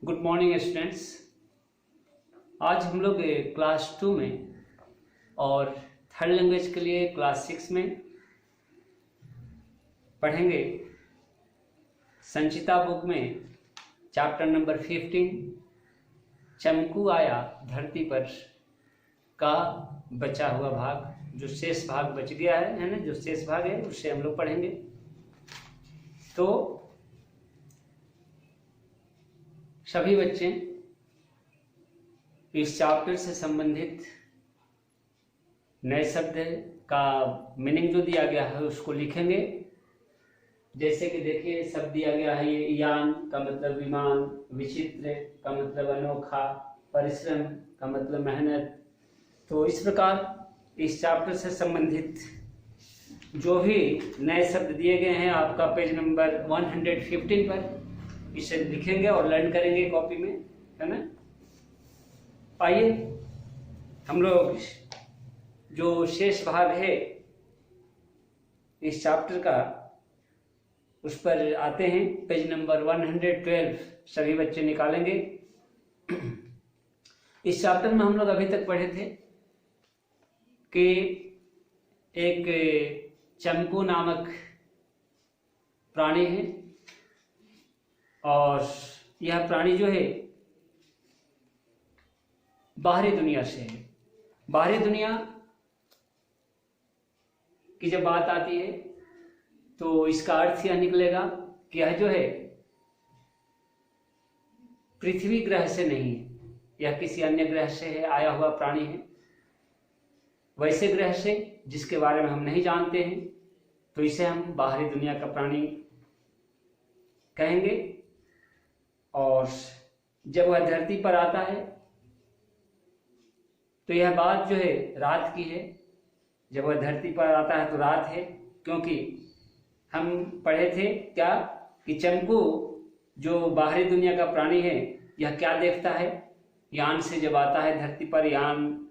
Good morning students. आज हम लोग क्लास 2 में और थर्ड लैंग्वेज के लिए क्लास 6 में पढ़ेंगे संचिता बुक में चैप्टर नंबर 15 चमकू आया धरती पर का बचा हुआ भाग, जो शेष भाग बच गया है ना, जो शेष भाग है उससे हम लोग पढ़ेंगे। तो सभी बच्चे इस चैप्टर से संबंधित नए शब्द का मीनिंग जो दिया गया है उसको लिखेंगे। जैसे कि देखिए, शब्द दिया गया है ये यान का मतलब विमान, विचित्र का मतलब अनोखा, परिश्रम का मतलब मेहनत। तो इस प्रकार इस चैप्टर से संबंधित जो भी नए शब्द दिए गए हैं आपका पेज नंबर 115 पर इसे लिखेंगे और लर्न करेंगे कॉपी में, है ना। आइए हम लोग जो शेष भाग है इस चैप्टर का उस पर आते हैं। पेज नंबर 112 सभी बच्चे निकालेंगे। इस चैप्टर में हम लोग अभी तक पढ़े थे कि एक चमकू नामक प्राणी है और यह प्राणी जो है बाहरी दुनिया से है। बाहरी दुनिया की जब बात आती है तो इसका अर्थ यह निकलेगा कि यह जो है पृथ्वी ग्रह से नहीं है, यह किसी अन्य ग्रह से है, आया हुआ प्राणी है। वैसे ग्रह से जिसके बारे में हम नहीं जानते हैं तो इसे हम बाहरी दुनिया का प्राणी कहेंगे। और जब वह धरती पर आता है तो यह बात जो है रात की है। जब वह धरती पर आता है तो रात है, क्योंकि हम पढ़े थे क्या कि चमकू जो बाहरी दुनिया का प्राणी है यह क्या देखता है, यान से जब आता है धरती पर, यान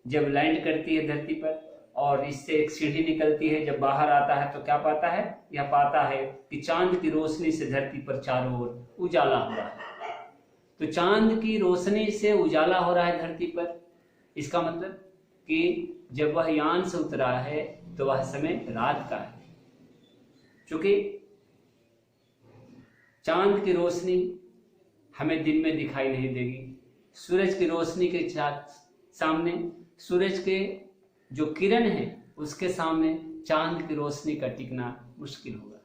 जब लैंड करती है धरती पर और इससे एक सीढ़ी निकलती है, जब बाहर आता है तो क्या पाता है, यह पाता है कि चांद की रोशनी से धरती पर चारों ओर उजाला हो रहा है। तो चांद की रोशनी से उजाला हो रहा है धरती पर, इसका मतलब कि जब वह यान से उतरा है तो वह समय रात का है। क्योंकि चांद की रोशनी हमें दिन में दिखाई नहीं देगी, सूरज की रोशनी के सामने, सूरज के जो किरण है उसके सामने चांद की रोशनी का टिकना मुश्किल होगा,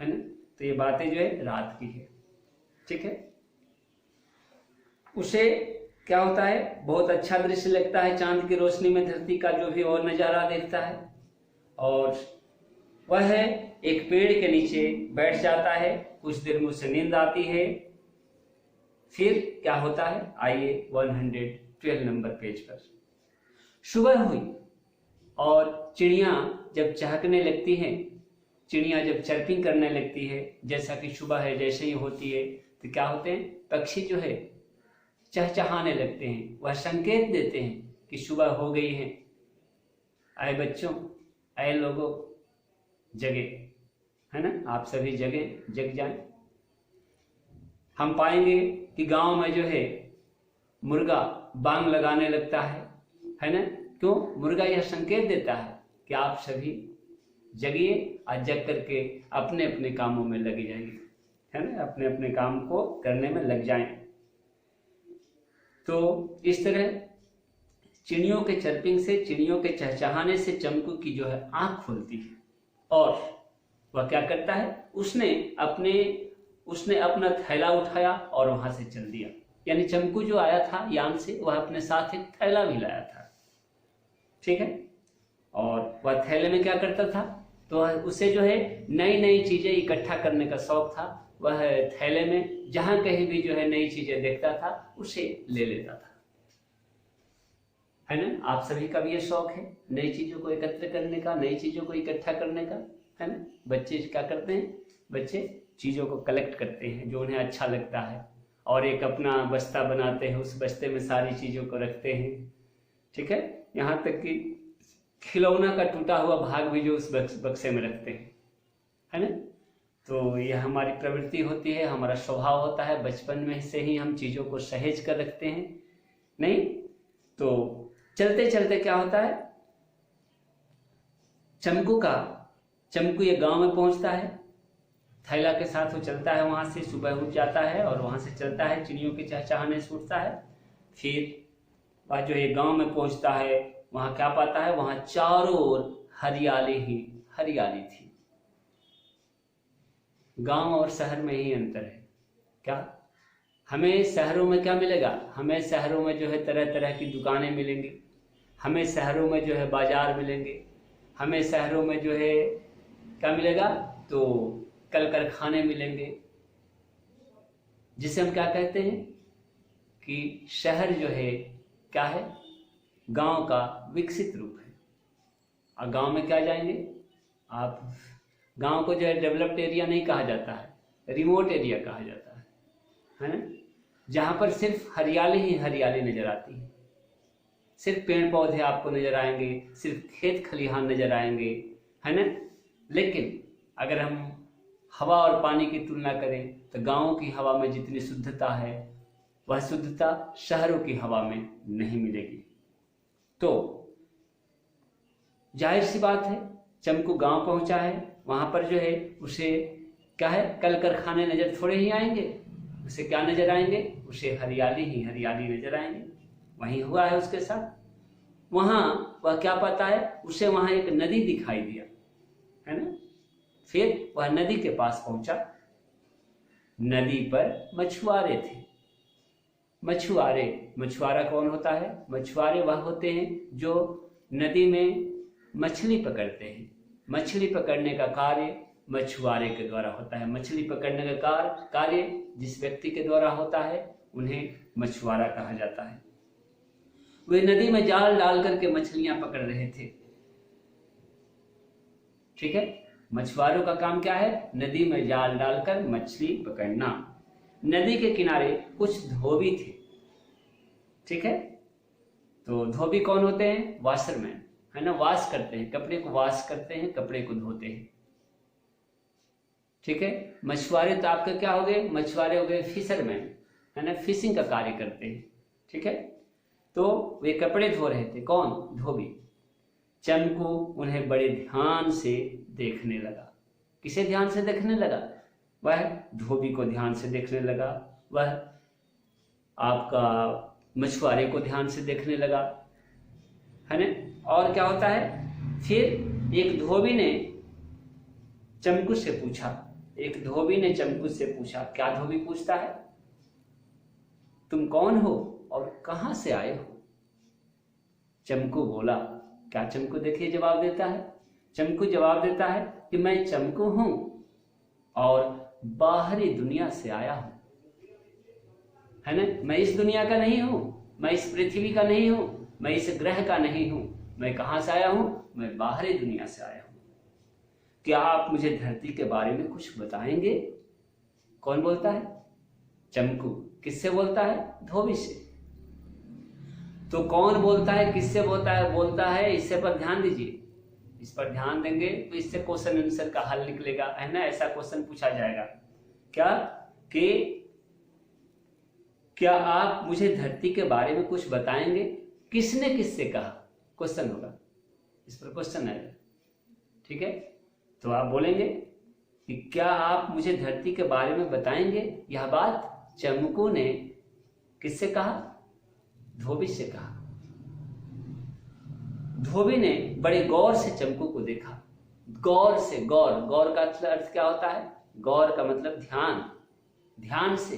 है ना। तो ये बातें जो है रात की है, ठीक है। उसे क्या होता है, बहुत अच्छा दृश्य लगता है चांद की रोशनी में धरती का जो भी और नज़ारा देखता है। और वह एक पेड़ के नीचे बैठ जाता है, कुछ देर में उसे नींद आती है। फिर क्या होता है, आइए 112 नंबर पेज पर। सुबह हुई और चिड़िया जब चहकने लगती हैं, चिड़िया जब चर्पिंग करने लगती है, जैसा कि सुबह है जैसे ही होती है तो क्या होते हैं, पक्षी जो है चहचहाने लगते हैं। वह संकेत देते हैं कि सुबह हो गई है। आए बच्चों, आए लोगों, जगे, है ना, आप सभी जगे, जग जाएं। हम पाएंगे कि गांव में जो है मुर्गा बांग लगाने लगता है ना। क्यों? मुर्गा यह संकेत देता है कि आप सभी जगिए और जग करके अपने अपने कामों में लगे जाएंगे, है ना, अपने अपने काम को करने में लग जाएं। तो इस तरह चिड़ियों के चर्पिंग से, चिड़ियों के चहचहाने से चमकू की जो है आंख खुलती है और वह क्या करता है, उसने अपना थैला उठाया और वहां से चल दिया। यानी चमकू जो आया था यान से, वह अपने साथ एक थैला भी लाया था, ठीक है। और वह थैले में क्या करता था, तो उसे जो है नई नई चीजें इकट्ठा करने का शौक था। वह थैले में जहां कहीं भी जो है नई चीजें देखता था उसे ले लेता था, है ना। आप सभी का भी ये शौक है नई चीजों को एकत्र करने का, नई चीजों को इकट्ठा करने का, है ना। बच्चे क्या करते हैं, बच्चे चीजों को कलेक्ट करते हैं जो उन्हें अच्छा लगता है और एक अपना बस्ता बनाते हैं, उस बस्ते में सारी चीजों को रखते हैं, ठीक है। यहाँ तक कि खिलौना का टूटा हुआ भाग भी जो उस बक्से में रखते हैं, है ना। तो यह हमारी प्रवृत्ति होती है, हमारा स्वभाव होता है, बचपन में से ही हम चीज़ों को सहेज कर रखते हैं। नहीं तो चलते चलते क्या होता है, चमकू ये गांव में पहुंचता है, थैला के साथ वो चलता है, वहां से सुबह उठ जाता है और वहां से चलता है, चिड़ियों के चहचहाने से उठता है। फिर वह जो है गांव में पहुंचता है, वहां क्या पाता है, वहां चारों ओर हरियाली ही हरियाली थी। गांव और शहर में ही अंतर है। क्या हमें शहरों में क्या मिलेगा, हमें शहरों में जो है तरह तरह की दुकानें मिलेंगी, हमें शहरों में जो है बाजार मिलेंगे, हमें शहरों में जो है क्या मिलेगा, तो कल कारखाने मिलेंगे, जिसे हम क्या कहते हैं कि शहर जो है क्या है, गांव का विकसित रूप है। और गांव में क्या जाएंगे आप, गांव को जो है डेवलप्ड एरिया नहीं कहा जाता है, रिमोट एरिया कहा जाता है ना, जहां पर सिर्फ हरियाली ही हरियाली नजर आती है, सिर्फ पेड़ पौधे आपको नजर आएंगे, सिर्फ खेत खलिहान नजर आएंगे, है ना। लेकिन अगर हम हवा और पानी की तुलना करें तो गांवों की हवा में जितनी शुद्धता है वह शुद्धता शहरों की हवा में नहीं मिलेगी। तो जाहिर सी बात है, चमकू गांव पहुंचा है, वहां पर जो है उसे क्या है, कल कारखाने नजर थोड़े ही आएंगे, उसे क्या नजर आएंगे, उसे हरियाली ही हरियाली नजर आएंगे। वहीं हुआ है उसके साथ, वहां वह क्या पाता है, उसे वहां एक नदी दिखाई दिया, है ना। फिर वह नदी के पास पहुंचा, नदी पर मछुआरे थे। मछुआरा कौन होता है, मछुआरे वह होते हैं जो नदी में मछली पकड़ते हैं। मछली पकड़ने का कार्य मछुआरे के द्वारा होता है। मछली पकड़ने का कार्य जिस व्यक्ति के द्वारा होता है उन्हें मछुआरा कहा जाता है। वे नदी में जाल डाल करके मछलियां पकड़ रहे थे। ठीक है, मछुआरों का काम क्या है, नदी में जाल डालकर मछली पकड़ना। नदी के किनारे कुछ धोबी थे। ठीक है, तो धोबी कौन होते हैं, वॉशरमैन, है ना, वॉश करते हैं, कपड़े को वॉश करते हैं, कपड़े को धोते हैं। ठीक है, मछुआरे तो आपके क्या हो गए, मछुआरे हो गए फिशरमैन, है ना, फिशिंग का कार्य करते हैं। ठीक है, तो वे कपड़े धो रहे थे, कौन, धोबी। चमकू उन्हें बड़े ध्यान से देखने लगा। किसे ध्यान से देखने लगा, वह धोबी को ध्यान से देखने लगा, वह आपका मछुआरे को ध्यान से देखने लगा, है ना। और क्या होता है, फिर एक धोबी ने चमकू से पूछा, क्या धोबी पूछता है, तुम कौन हो और कहां से आए हो। चमकू बोला, क्या चमकू देखिए जवाब देता है, चमकू जवाब देता है कि मैं चमकू हूं और बाहरी दुनिया से आया हूं, है ना। मैं इस दुनिया का नहीं हूं, मैं इस पृथ्वी का नहीं हूं, मैं इस ग्रह का नहीं हूं, मैं कहां से आया हूं, मैं बाहरी दुनिया से आया हूं। क्या आप मुझे धरती के बारे में कुछ बताएंगे। कौन बोलता है, चमकू। किससे बोलता है, धोबी से। तो कौन बोलता है, किससे बोलता है इससे पर ध्यान दीजिए। इस पर ध्यान देंगे तो इससे क्वेश्चन आंसर का हल निकलेगा, है ना। ऐसा क्वेश्चन पूछा जाएगा क्या कि क्या आप मुझे धरती के बारे में कुछ बताएंगे, किसने किससे कहा, क्वेश्चन होगा, इस पर क्वेश्चन आएगा। ठीक है, तो आप बोलेंगे कि क्या आप मुझे धरती के बारे में बताएंगे। यह बात चमकू ने किससे कहा, धोबी से कहा। धोबी ने बड़े गौर से चमकू को देखा। गौर से, गौर का अर्थ क्या होता है, गौर का मतलब ध्यान, ध्यान से,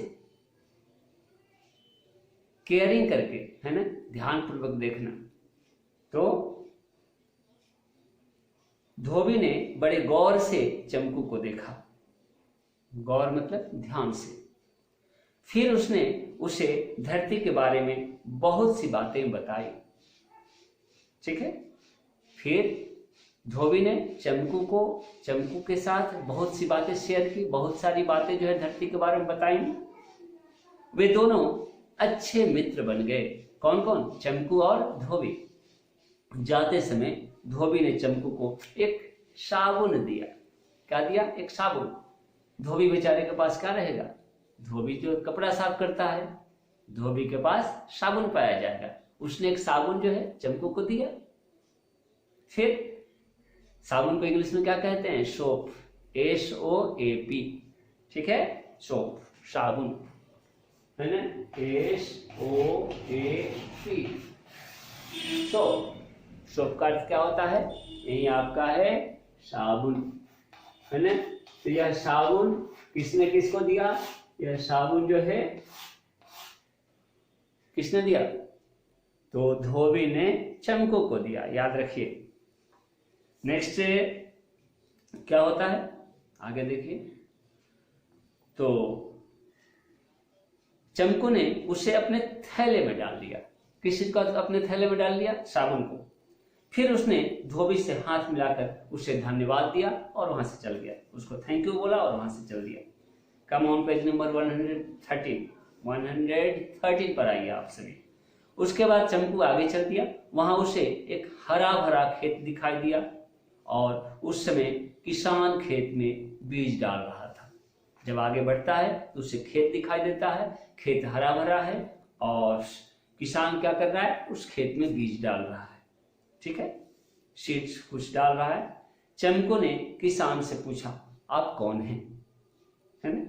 केयरिंग करके, है ना, ध्यान पूर्वक देखना। तो धोबी ने बड़े गौर से चमकू को देखा। गौर मतलब ध्यान से। फिर उसने उसे धरती के बारे में बहुत सी बातें बताई। ठीक है, फिर धोबी ने चमकू के साथ बहुत सी बातें शेयर की, बहुत सारी बातें जो है धरती के बारे में बताई। वे दोनों अच्छे मित्र बन गए। कौन कौन, चमकू और धोबी। जाते समय धोबी ने चमकू को एक साबुन दिया। क्या दिया, एक साबुन। धोबी बेचारे के पास क्या रहेगा? धोबी जो कपड़ा साफ करता है, धोबी के पास साबुन पाया जाएगा। उसने एक साबुन जो है चंपू को दिया। फिर साबुन को इंग्लिश में क्या कहते हैं? सोप, SOAP, ठीक है, सोप, साबुन, है ना, SOAP, सोप। सोप का अर्थ क्या होता है? यही आपका है साबुन, है ना। तो यह साबुन किसने किसको दिया? यह साबुन जो है किसने दिया? तो धोबी ने चंपू को दिया, याद रखिए। नेक्स्ट क्या होता है, आगे देखिए। तो चंपू ने उसे अपने थैले में डाल दिया। किस चीज को अपने थैले में डाल दिया? साबुन को। फिर उसने धोबी से हाथ मिलाकर उसे धन्यवाद दिया और वहां से चल गया। उसको थैंक यू बोला और वहां से चल दिया। कम ऑन पेज नंबर 113 पर आइए आप सभी। उसके बाद चंपू आगे चल दिया। वहां उसे एक हरा भरा खेत दिखाई दिया और उस समय किसान खेत में बीज डाल रहा था। जब आगे बढ़ता है तो उसे खेत दिखाई देता है, खेत हरा भरा है और किसान क्या कर रहा है? उस खेत में बीज डाल रहा है, ठीक है, सीड्स कुछ डाल रहा है। चंपू ने किसान से पूछा, आप कौन हैं? है ना,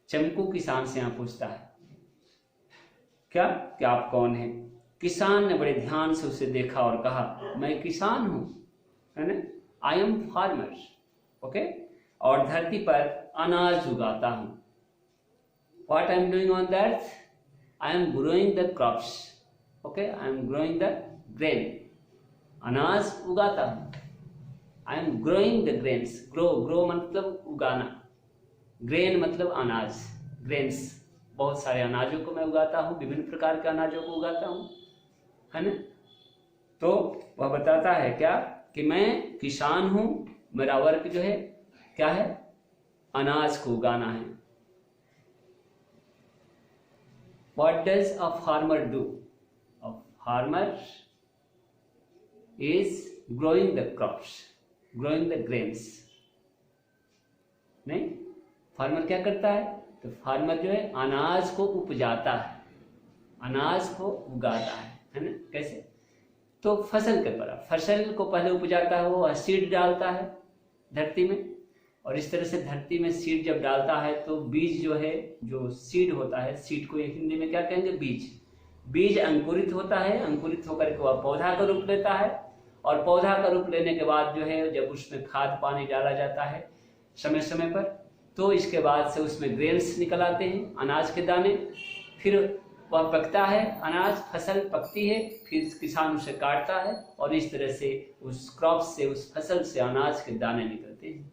चंपू किसान से यहाँ पूछता है क्या कि आप कौन हैं? किसान ने बड़े ध्यान से उसे देखा और कहा, मैं किसान हूं, है ना, आई एम फार्मर, ओके, और धरती पर अनाज उगाता हूं। What I am doing on the earth? I am growing the crops, okay, I am growing the grain, अनाज उगाता हूं। I am growing the grains, grow मतलब उगाना, ग्रेन मतलब अनाज, ग्रेन्स, बहुत सारे अनाजों को मैं उगाता हूं, विभिन्न प्रकार के अनाजों को उगाता हूं, है ना। तो वह बताता है क्या कि मैं किसान हूं, मेरा वर्क जो है क्या है? अनाज को उगाना है। What does a farmer do? A farmer is growing the crops, growing the grains. नहीं, फार्मर क्या करता है? तो फार्मर जो है अनाज को उपजाता है, अनाज को उगाता है ना। कैसे? तो फसल के द्वारा, फसल को पहले उपजाता है, वो सीड डालता है धरती में, और इस तरह से धरती में सीड जब डालता है तो बीज जो है, जो सीड होता है, सीड को हिंदी में क्या कहेंगे? बीज। बीज अंकुरित होता है, अंकुरित होकर के वह पौधा का रूप लेता है, और पौधा का रूप लेने के बाद जो है जब उसमें खाद पानी डाला जाता है समय समय पर, तो इसके बाद से उसमें ग्रेन्स निकल आते हैं, अनाज के दाने। फिर वह पकता है, अनाज, फसल पकती है, फिर किसान उसे काटता है और इस तरह से उस क्रॉप से, उस फसल से अनाज के दाने निकलते हैं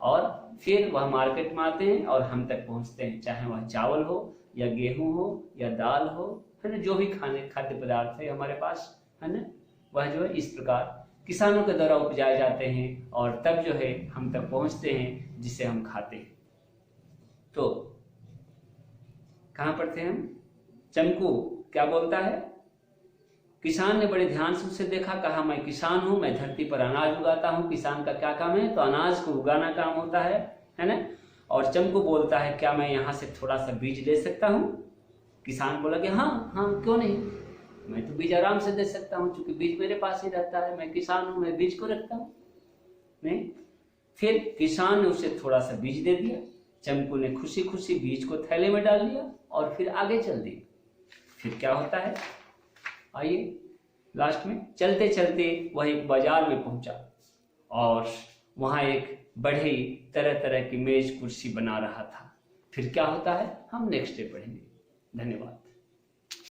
और फिर वह मार्केट में आते हैं और हम तक पहुंचते हैं, चाहे वह चावल हो या गेहूं हो या दाल हो, है ना, जो भी खाद्य पदार्थ है हमारे पास, है ना, वह जो है इस प्रकार किसानों के द्वारा उपजाए जाते हैं और तब जो है हम तक पहुंचते हैं, जिसे हम खाते हैं। तो कहां पर थे हम? चंपू क्या बोलता है? किसान ने बड़े ध्यान से उसे देखा, कहा मैं किसान हूं, मैं धरती पर अनाज उगाता हूं। किसान का क्या काम है? तो अनाज को उगाना काम होता है ना। और चंपू बोलता है क्या मैं यहाँ से थोड़ा सा बीज ले सकता हूँ? किसान बोला कि हाँ हाँ क्यों नहीं, मैं तो बीज आराम से दे सकता हूँ, क्योंकि बीज मेरे पास ही रहता है, मैं किसान हूँ, मैं बीज को रखता हूँ। नहीं, फिर किसान ने उसे थोड़ा सा बीज दे दिया। चंपू ने खुशी खुशी बीज को थैले में डाल दिया और फिर आगे चल दिया। फिर क्या होता है, आइए लास्ट में। चलते चलते वह एक बाजार में पहुंचा और वहां एक बढ़ई तरह तरह की मेज कुर्सी बना रहा था। फिर क्या होता है हम नेक्स्ट डे पढ़ेंगे। धन्यवाद।